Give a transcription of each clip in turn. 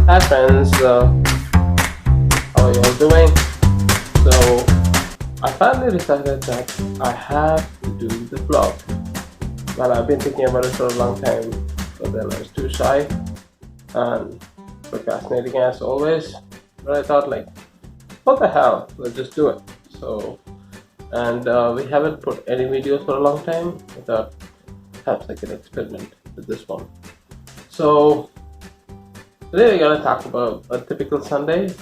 Hi friends, how are you all doing? So I finally decided that I have to do the vlog. Well, I've been thinking about it for a long time, but then I was too shy and procrastinating as always. But I thought like, what the hell? Let's just do it. So, and we haven't put any videos for a long time. I thought perhaps I can experiment with this one. So today we're gonna talk about a typical Sunday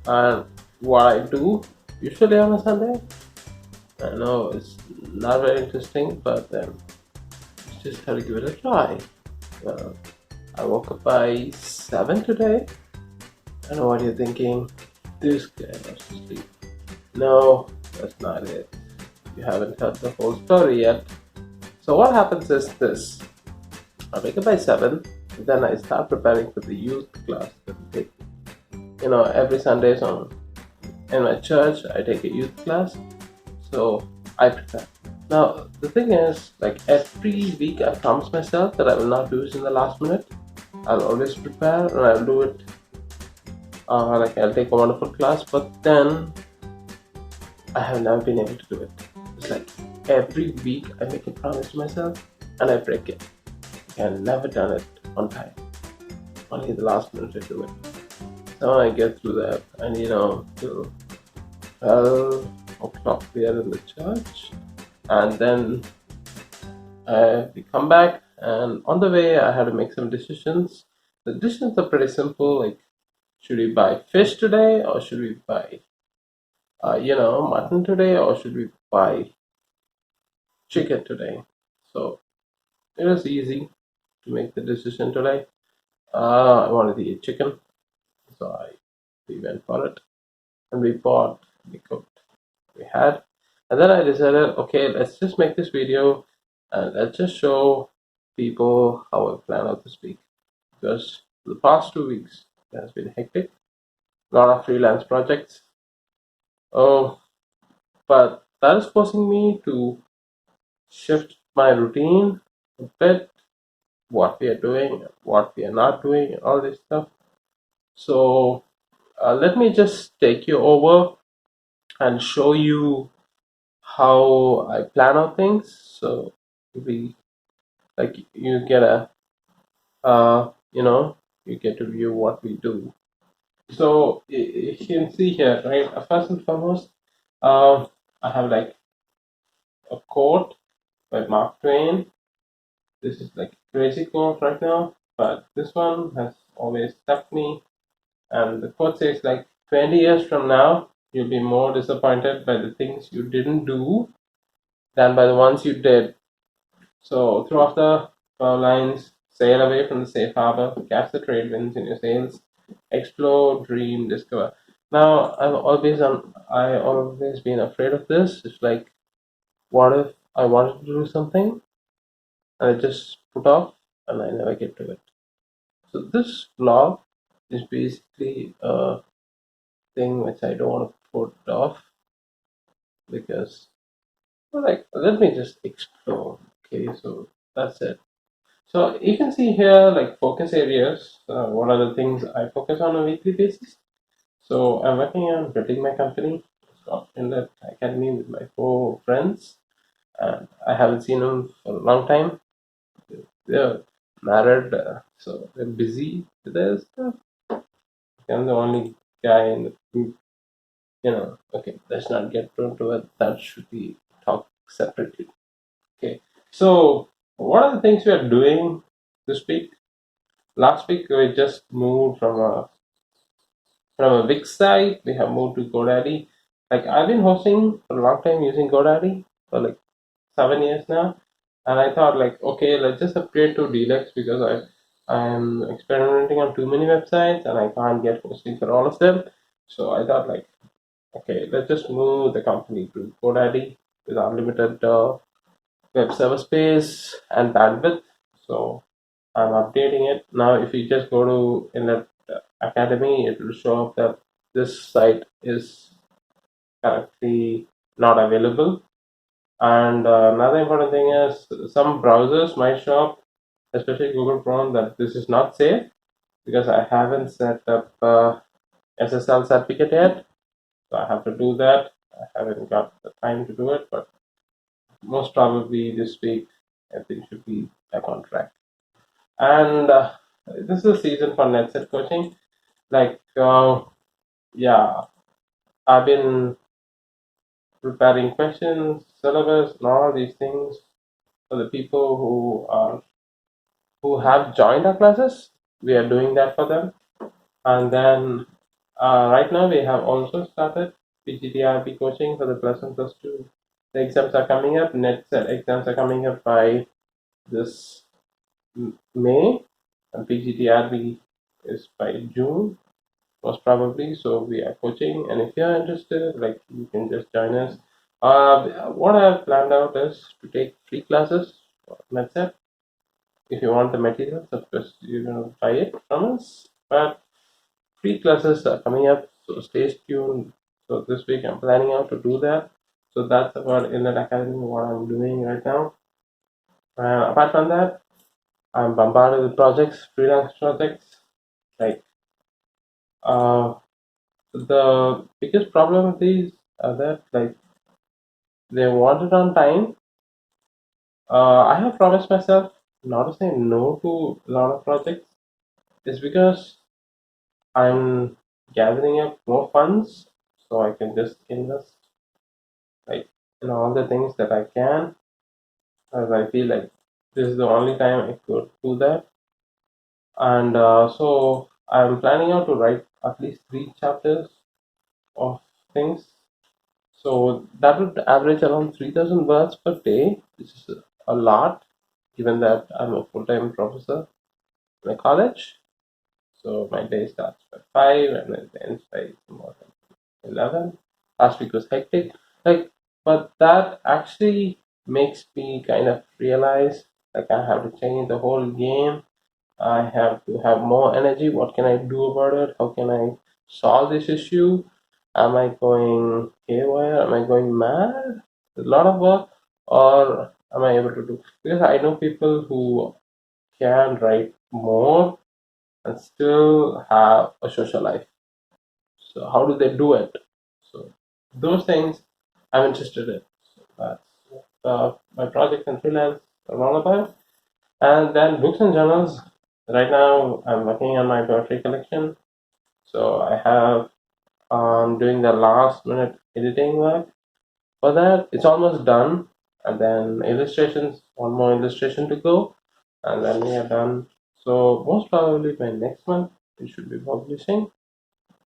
and what I do usually on a Sunday. I know it's not very interesting, but then just have to give it a try. Uh, I woke up by 7 today. I know what you're thinking. This guy was asleep. No, that's not it. You haven't heard the whole story yet. So what happens is this. I wake up by 7, then I start preparing for the youth class that we take. Every Sundays in my church, I take a youth class. So I prepare. Now the thing is, like every week, I promise myself that I will not do it in the last minute. I'll always prepare and I'll do it. Like I'll take a wonderful class, but then I have never been able to do it. It's like every week I make a promise to myself and I break it. I've never done it on time. Only the last minute I do it. So I get through that, and till 12 o'clock we are in the church, and then we come back, and on the way I had to make some decisions. The decisions are pretty simple, like should we buy fish today or should we buy mutton today or should we buy chicken today. So it was easy to make the decision today. I wanted to eat chicken, so we went for it, and we cooked, we had, and then I decided, okay, let's just make this video and let's just show people how I plan out this week, because the past 2 weeks it has been hectic, a lot of freelance projects. Oh, but that is forcing me to shift my routine a bit, what we are doing, what we are not doing, all this stuff. So let me just take you over and show you how I plan out things. So we like you get a uh, you know you get to view what we do. So you can see here, right? First and foremost, I have like a quote by Mark Twain. This is like a crazy quote right now, but this one has always stuck me. And the quote says like 20 years from now, you'll be more disappointed by the things you didn't do than by the ones you did. So throw off the foul lines, sail away from the safe harbor, catch the trade winds in your sails, explore, dream, discover. Now I always been afraid of this. It's like, what if I wanted to do something and I just put off and I never get to it. So this vlog is basically a thing which I don't want to put off, because like, let me just explore. Okay, so that's it. So you can see here like focus areas. What are the things I focus on a weekly basis? So I'm working on building my company. It's called INLIT Academy with my 4 friends, and I haven't seen them for a long time. They're married, so they're busy with their stuff. I'm the only guy in the group. Okay, let's not get into it. That should be talked separately. Okay, so what are the things we are doing this week? Last week we just moved from a Wix site. We have moved to GoDaddy. Like I've been hosting for a long time using GoDaddy for like 7 years now, and I thought like, okay, let's just upgrade to Deluxe, because I'm experimenting on too many websites and I can't get hosting for all of them. So I thought like, okay, let's just move the company to GoDaddy with unlimited web server space and bandwidth. So I'm updating it now. If you just go to INLIT Academy, it will show up that this site is currently not available. And another important thing is some browsers might show up, especially Google Chrome, that this is not safe. because I haven't set up SSL certificate yet. So I have to do that. I haven't got the time to do it, but most probably this week everything should be back on track. And this is a season for Netsite coaching. Like, yeah, I've been preparing questions, syllabus, and all these things for the people who have joined our classes. We are doing that for them. And then right now we have also started PGTRB coaching for the plus one plus two. The exams are coming up. Net exams are coming up by this May, and PGTRB is by June most probably. So we are coaching, and if you're interested, like you can just join us. What I have planned out is to take free classes. That's it. If you want the materials, of course you're gonna buy it from us. But free classes are coming up, so stay tuned. So this week I'm planning out to do that. So that's about INLIT Academy, what I'm doing right now. Apart from that, I'm bombarded with projects, freelance projects. Like the biggest problem with these are that like they want it on time. I have promised myself not to say no to a lot of projects. It's because I'm gathering up more funds so I can just invest like in all the things that I can, as I feel like this is the only time I could do that. And so I'm planning out to write at least 3 chapters of things. So that would average around 3,000 words per day, which is a lot, given that I'm a full-time professor in a college. So my day starts by 5 and it ends by more than 11. Last week was hectic. Like, but that actually makes me kind of realize like I have to change the whole game. I have to have more energy. What can I do about it? How can I solve this issue? Am I going haywire? Am I going mad? A lot of work, or am I able to do? Because I know people who can write more and still have a social life. So how do they do it? So those things I'm interested in. So that's my project and freelance are all about. And then books and journals. Right now I'm working on my poetry collection. So I have doing the last minute editing work for that. It's almost done. And then illustrations, one more illustration to go. And then we are done. So most probably by next month we should be publishing.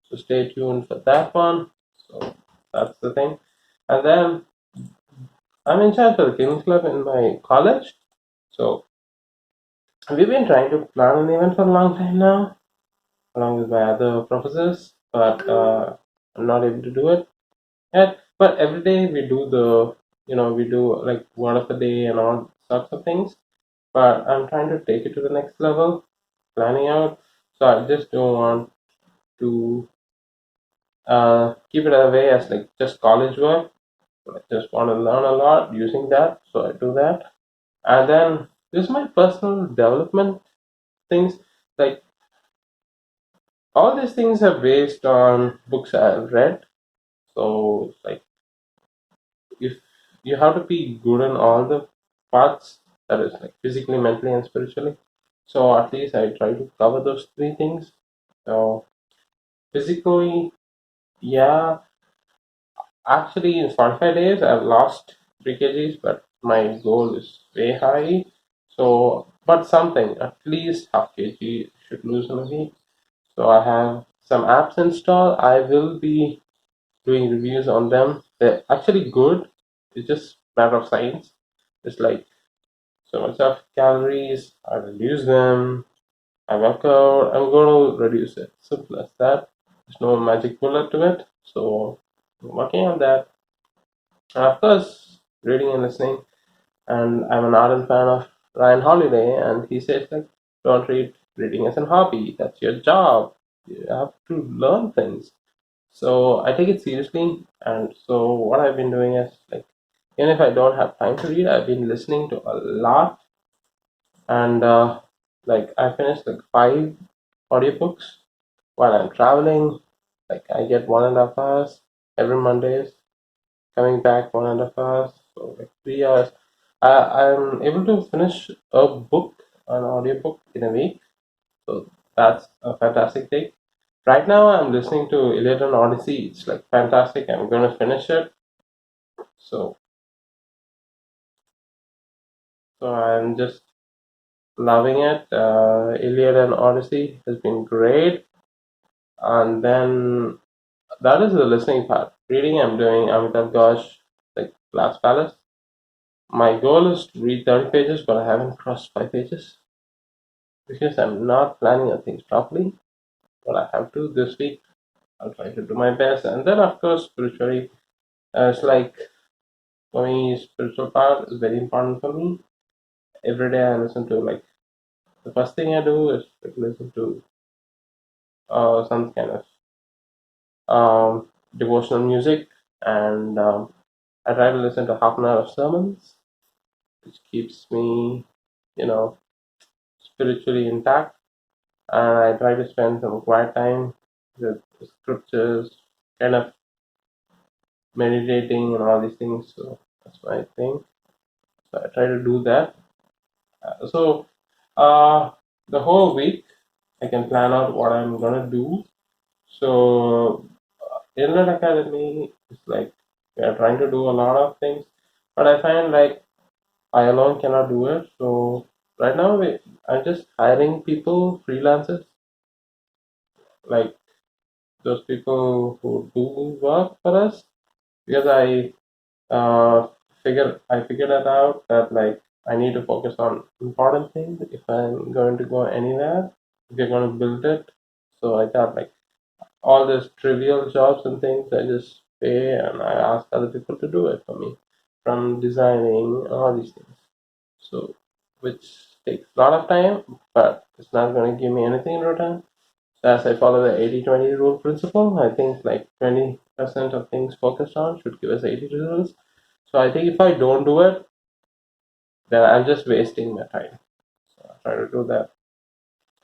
So stay tuned for that one. So that's the thing. And then I'm in charge for the Kings Club in my college. So we've been trying to plan an event for a long time now, along with my other professors, but I'm not able to do it yet. But every day we do we do like word of the day and all sorts of things. But I'm trying to take it to the next level, planning out. So I just don't want to keep it away as like just college work. I just want to learn a lot using that, so I do that. And then this is my personal development things. Like all these things are based on books I've read. So like if you have to be good in all the parts, that is like physically, mentally, and spiritually. So at least I try to cover those 3 things. So physically, yeah, actually in 45 days I've lost 3 kgs, but my goal is way high. So, but something at least half kg should lose in a week. So I have some apps installed. I will be doing reviews on them. They're actually good. It's just matter of science. It's like so much of calories. I reduce them. I work out. I'm going to reduce it. Simple as that. There's no magic bullet to it. So I'm working on that. And of course, reading and listening. And I'm an ardent fan of Ryan Holiday, and he says like, don't read reading as a hobby. That's your job. You have to learn things. So I take it seriously, and so what I've been doing is like, even if I don't have time to read, I've been listening to a lot, and like I finished like 5 audiobooks while I'm traveling. Like I get 1.5 hours every Mondays, coming back 1.5 hours, so like 3 hours. I'm able to finish a book, an audiobook in a week, so that's a fantastic thing. Right now, I'm listening to Iliad and Odyssey. It's like fantastic. I'm gonna finish it. So, so I'm just loving it. Iliad and Odyssey has been great. And then that is the listening part. Reading, I'm doing Amitav Ghosh, like Glass Palace. My goal is to read 30 pages, but I haven't crossed 5 pages because I'm not planning on things properly. But I have to this week. I'll try to do my best. And then, of course, spiritually, it's like for me, spiritual part is very important for me. Every day I listen to like the first thing I do is like listen to some kind of devotional music, and I try to listen to half an hour of sermons, which keeps me, you know, spiritually intact. And I try to spend some quiet time with scriptures, kind of meditating and all these things. So that's my thing. So I try to do that. So the whole week I can plan out what I'm gonna do. So INLIT Academy is like we are trying to do a lot of things, but I find like I alone cannot do it. So right now I'm just hiring people, freelancers, like those people who do work for us because uh, I figured it out that like I need to focus on important things if I'm going to go anywhere. If you're going to build it, so I thought like all these trivial jobs and things I just pay and I ask other people to do it for me, from designing all these things. So which takes a lot of time, but it's not going to give me anything in return. So as I follow the 80-20 rule principle, I think like 20% of things focused on should give us 80 results. So I think if I don't do it, then I'm just wasting my time. So I try to do that.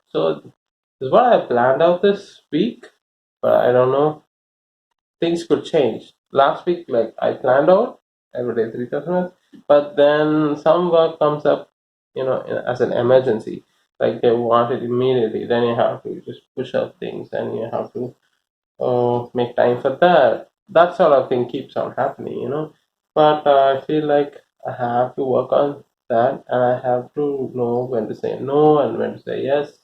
So this is what I planned out this week, but I don't know. Things could change. Last week, like I planned out every day 3 customers, but then some work comes up, as an emergency. Like they want it immediately. Then you have to just push up things, and you have to make time for that. That sort of thing keeps on happening. But I feel like I have to work on that, and I have to know when to say no and when to say yes.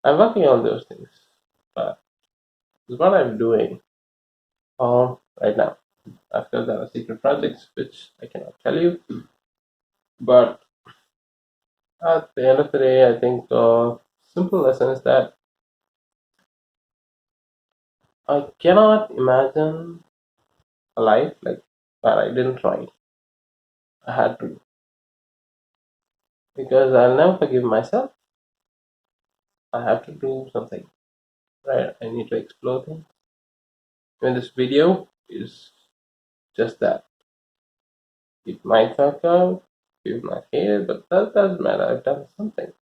I'm working on those things, but this is what I'm doing right now. Of course, there are secret projects which I cannot tell you, but at the end of the day, I think simple lesson is that I cannot imagine a life like where I didn't try. I had to because I'll never forgive myself. I have to do something, right? I need to explore things. And this video is just that. It might work out, you might hate it, but that doesn't matter. I've done something,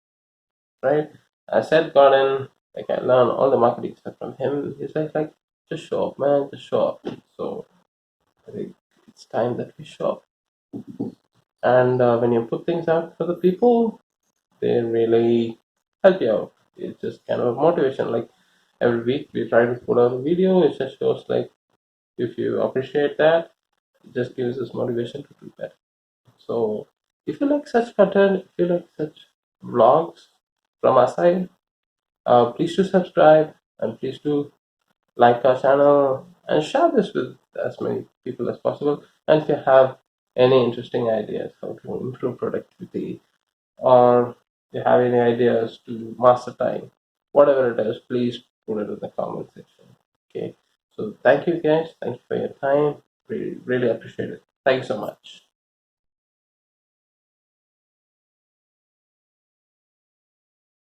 right? I said Gordon, like I learned all the marketing stuff from him. He's like, just show up, man, just show up. So I think it's time that we show up. And when you put things out for the people, they really help you out. It's just kind of motivation. Like every week we try to put out a video. It just shows like if you appreciate that, it just gives us motivation to do that. So if you like such content, if you like such vlogs from our side, please do subscribe and please do like our channel and share this with as many people as possible. And if you have any interesting ideas how to improve productivity, or you have any ideas to master time, whatever it is, please put it in the comment section. Okay. So thank you guys. Thank you for your time. Really, really appreciate it. Thank you so much.